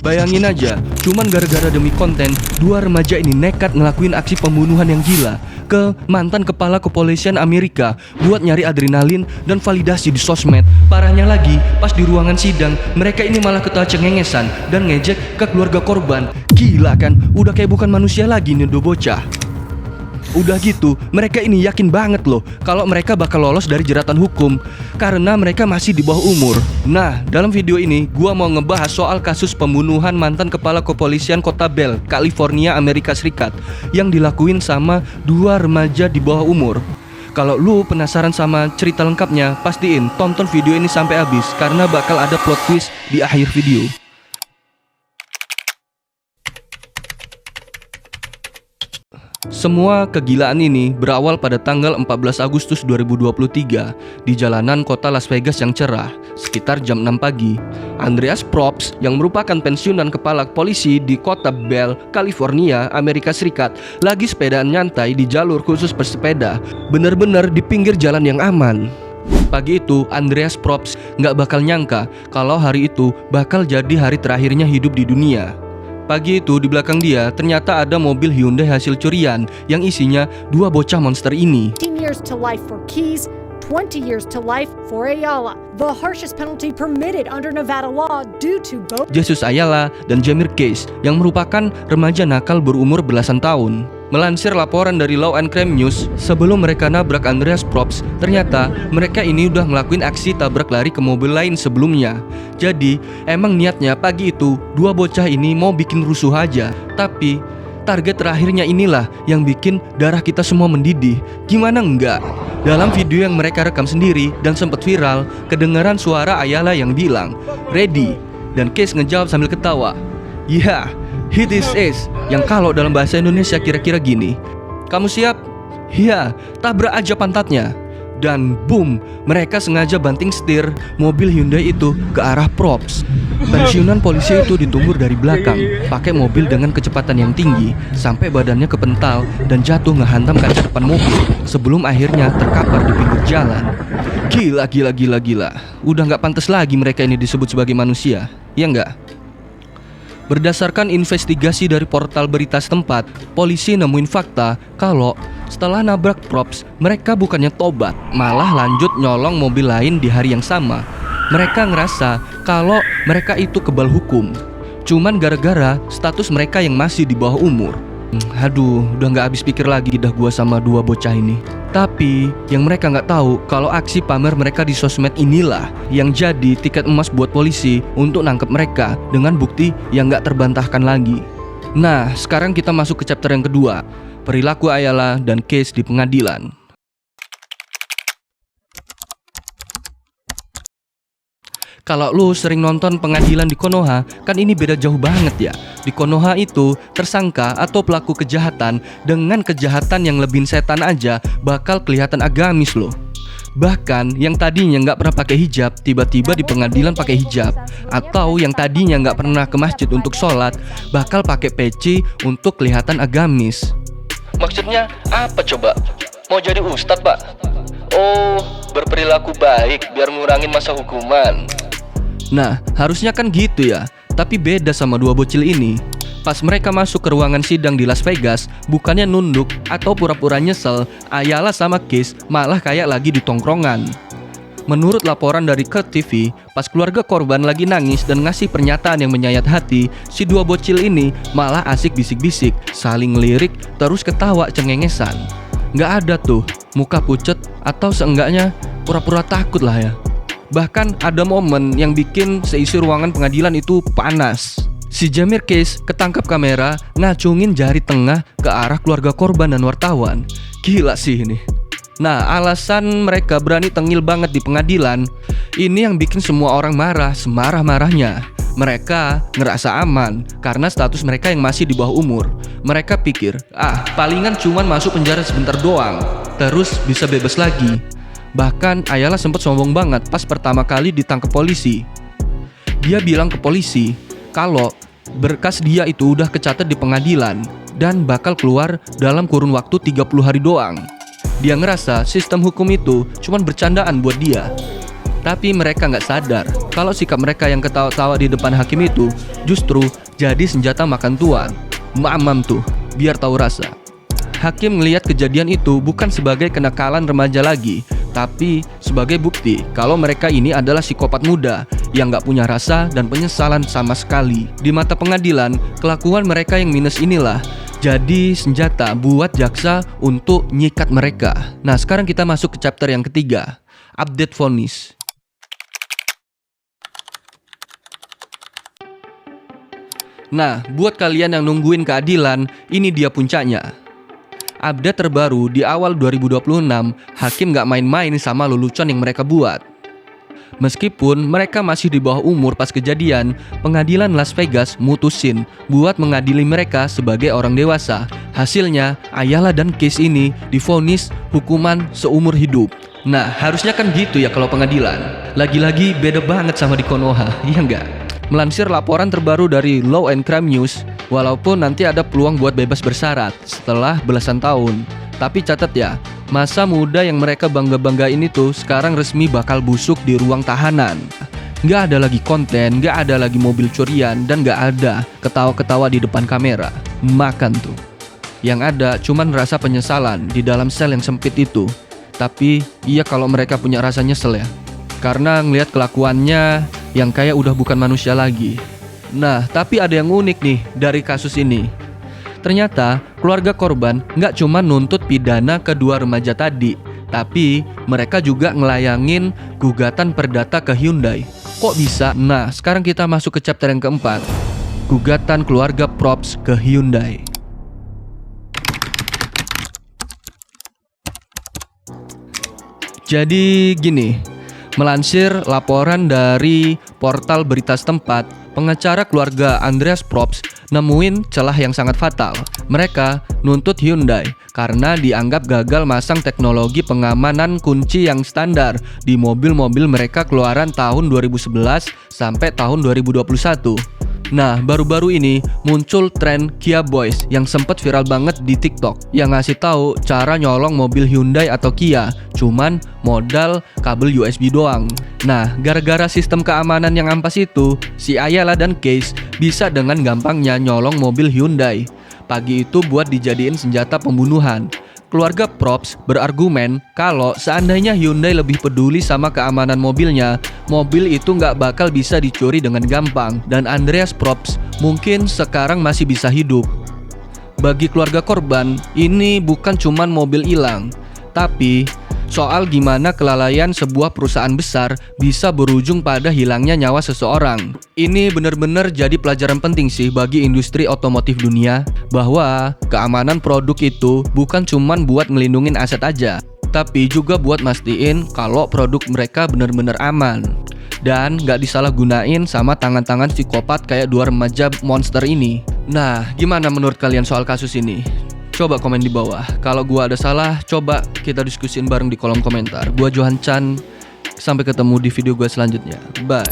Bayangin aja, cuman gara-gara demi konten, dua remaja ini nekat ngelakuin aksi pembunuhan yang gila ke mantan kepala kepolisian Amerika buat nyari adrenalin dan validasi di sosmed. Parahnya lagi, pas di ruangan sidang, mereka ini malah ketawa cengengesan dan ngejek ke keluarga korban. Gila kan, udah kayak bukan manusia lagi nih dua bocah. Udah gitu, mereka ini yakin banget loh kalau mereka bakal lolos dari jeratan hukum karena mereka masih di bawah umur. Nah, dalam video ini gua mau ngebahas soal kasus pembunuhan mantan kepala kepolisian kota Bell, California, Amerika Serikat yang dilakuin sama dua remaja di bawah umur. Kalau lu penasaran sama cerita lengkapnya, pastiin tonton video ini sampai habis karena bakal ada plot twist di akhir video. Semua kegilaan ini berawal pada tanggal 14 Agustus 2023 di jalanan kota Las Vegas yang cerah, sekitar jam 6 pagi. Andreas Probst yang merupakan pensiunan kepala polisi di kota Bell, California, Amerika Serikat, lagi sepedaan nyantai di jalur khusus bersepeda, bener-bener di pinggir jalan yang aman. Pagi itu, Andreas Probst nggak bakal nyangka kalau hari itu bakal jadi hari terakhirnya hidup di dunia. Pagi itu di belakang dia ternyata ada mobil Hyundai hasil curian yang isinya dua bocah monster ini. 15 years to life for Keys, 20 years to life for Ayala. The harshest penalty permitted under Nevada law due to both Jesus Ayala dan Jamir Case yang merupakan remaja nakal berumur belasan tahun. Melansir laporan dari Law and Crime News, sebelum mereka nabrak Andreas Probst, ternyata mereka ini udah ngelakuin aksi tabrak lari ke mobil lain sebelumnya. Jadi, emang niatnya pagi itu dua bocah ini mau bikin rusuh aja. Tapi, target terakhirnya inilah yang bikin darah kita semua mendidih. Gimana enggak? Dalam video yang mereka rekam sendiri dan sempat viral, kedengaran suara Ayala yang bilang, "Ready?" Dan Case ngejawab sambil ketawa, "Yeah, hit this ace." Yang kalau dalam bahasa Indonesia kira-kira gini, "Kamu siap?" "Iya." "Tabrak aja pantatnya." Dan boom, mereka sengaja banting setir mobil Hyundai itu ke arah Probst. Pensiunan polisi itu ditumbur dari belakang, pakai mobil dengan kecepatan yang tinggi, sampai badannya kepental dan jatuh ngehantam kaca depan mobil, sebelum akhirnya terkapar di pinggir jalan. Gila. Udah nggak pantas lagi mereka ini disebut sebagai manusia, ya nggak? Berdasarkan investigasi dari portal berita setempat, polisi nemuin fakta kalau setelah nabrak Probst, mereka bukannya tobat, malah lanjut nyolong mobil lain di hari yang sama. Mereka ngerasa kalau mereka itu kebal hukum, cuman gara-gara status mereka yang masih di bawah umur. Aduh, udah nggak habis pikir lagi dah gua sama dua bocah ini. Tapi yang mereka nggak tahu kalau aksi pamer mereka di sosmed inilah yang jadi tiket emas buat polisi untuk nangkep mereka dengan bukti yang nggak terbantahkan lagi. Nah, sekarang kita masuk ke chapter yang kedua, perilaku Ayala dan Case di pengadilan. Kalau lu sering nonton pengadilan di Konoha, kan ini beda jauh banget ya. Di Konoha itu, tersangka atau pelaku kejahatan dengan kejahatan yang lebih setan aja bakal kelihatan agamis loh. Bahkan yang tadinya nggak pernah pakai hijab, tiba-tiba di pengadilan pakai hijab. Atau yang tadinya nggak pernah ke masjid untuk sholat, bakal pakai peci untuk kelihatan agamis. Maksudnya apa coba? Mau jadi ustadz, Pak? Oh, berperilaku baik biar ngurangin masa hukuman. Nah, harusnya kan gitu ya. Tapi beda sama dua bocil ini. Pas mereka masuk ke ruangan sidang di Las Vegas, bukannya nunduk atau pura-pura nyesel, Ayala sama Case malah kayak lagi di tongkrongan. Menurut laporan dari Kurt TV, pas keluarga korban lagi nangis dan ngasih pernyataan yang menyayat hati, si dua bocil ini malah asik bisik-bisik, saling lirik, terus ketawa cengengesan. Nggak ada tuh muka pucet atau seenggaknya pura-pura takut lah ya. Bahkan ada momen yang bikin seisi ruangan pengadilan itu panas. Si Jamir Case ketangkap kamera ngacungin jari tengah ke arah keluarga korban dan wartawan. Gila sih ini. Nah, alasan mereka berani tengil banget di pengadilan, ini yang bikin semua orang marah semarah-marahnya. Mereka ngerasa aman karena status mereka yang masih di bawah umur. Mereka pikir, palingan cuman masuk penjara sebentar doang, terus bisa bebas lagi. Bahkan Ayala sempat sombong banget pas pertama kali ditangkap polisi. Dia bilang ke polisi kalau berkas dia itu udah kecatat di pengadilan dan bakal keluar dalam kurun waktu 30 hari doang. Dia ngerasa sistem hukum itu cuman bercandaan buat dia. Tapi mereka nggak sadar kalau sikap mereka yang ketawa-tawa di depan hakim itu justru jadi senjata makan tuan. Mamam tuh, biar tahu rasa. Hakim ngelihat kejadian itu bukan sebagai kenakalan remaja lagi, tapi sebagai bukti kalau mereka ini adalah psikopat muda yang nggak punya rasa dan penyesalan sama sekali. Di mata pengadilan, kelakuan mereka yang minus inilah jadi senjata buat jaksa untuk nyikat mereka. Nah, sekarang kita masuk ke chapter yang ketiga, update vonis. Nah, buat kalian yang nungguin keadilan, ini dia puncaknya. Update terbaru di awal 2026, hakim gak main-main sama lelucon yang mereka buat. Meskipun mereka masih di bawah umur pas kejadian, pengadilan Las Vegas mutusin buat mengadili mereka sebagai orang dewasa. Hasilnya, Ayala dan Case ini divonis hukuman seumur hidup. Nah, harusnya kan gitu ya kalau pengadilan. Lagi-lagi beda banget sama di Konoha, iya nggak? Melansir laporan terbaru dari Law and Crime News, walaupun nanti ada peluang buat bebas bersyarat setelah belasan tahun, tapi catat ya, masa muda yang mereka bangga-banggain itu sekarang resmi bakal busuk di ruang tahanan. Nggak ada lagi konten, nggak ada lagi mobil curian, dan nggak ada ketawa-ketawa di depan kamera. Makan tuh. Yang ada cuman rasa penyesalan di dalam sel yang sempit itu. Tapi iya kalau mereka punya rasa nyesel ya, karena ngelihat kelakuannya yang kayak udah bukan manusia lagi. Nah, tapi ada yang unik nih dari kasus ini. Ternyata keluarga korban nggak cuma nuntut pidana kedua remaja tadi, tapi mereka juga ngelayangin gugatan perdata ke Hyundai. Kok bisa? Nah, sekarang kita masuk ke chapter yang keempat, gugatan keluarga Probst ke Hyundai. Jadi gini, melansir laporan dari portal berita setempat, pengacara keluarga Andreas Probst nemuin celah yang sangat fatal. Mereka nuntut Hyundai karena dianggap gagal masang teknologi pengamanan kunci yang standar di mobil-mobil mereka keluaran tahun 2011 sampai tahun 2021. Nah, baru-baru ini muncul tren Kia Boys yang sempat viral banget di TikTok yang ngasih tahu cara nyolong mobil Hyundai atau Kia, cuman modal kabel USB doang. Nah, gara-gara sistem keamanan yang ampas itu, si Ayala dan Case bisa dengan gampangnya nyolong mobil Hyundai. Pagi itu buat dijadiin senjata pembunuhan. Keluarga Probst berargumen kalau seandainya Hyundai lebih peduli sama keamanan mobilnya, mobil itu nggak bakal bisa dicuri dengan gampang, dan Andreas Probst mungkin sekarang masih bisa hidup. Bagi keluarga korban, ini bukan cuman mobil hilang, tapi soal gimana kelalaian sebuah perusahaan besar bisa berujung pada hilangnya nyawa seseorang. Ini bener-bener jadi pelajaran penting sih bagi industri otomotif dunia, bahwa keamanan produk itu bukan cuman buat ngelindungin aset aja, tapi juga buat mastiin kalau produk mereka bener-bener aman dan gak disalahgunain sama tangan-tangan psikopat kayak dua remaja monster ini. Nah, gimana menurut kalian soal kasus ini? Coba komen di bawah. Kalau gua ada salah, coba kita diskusin bareng di kolom komentar. Gua Johan Chan. Sampai ketemu di video gua selanjutnya. Bye.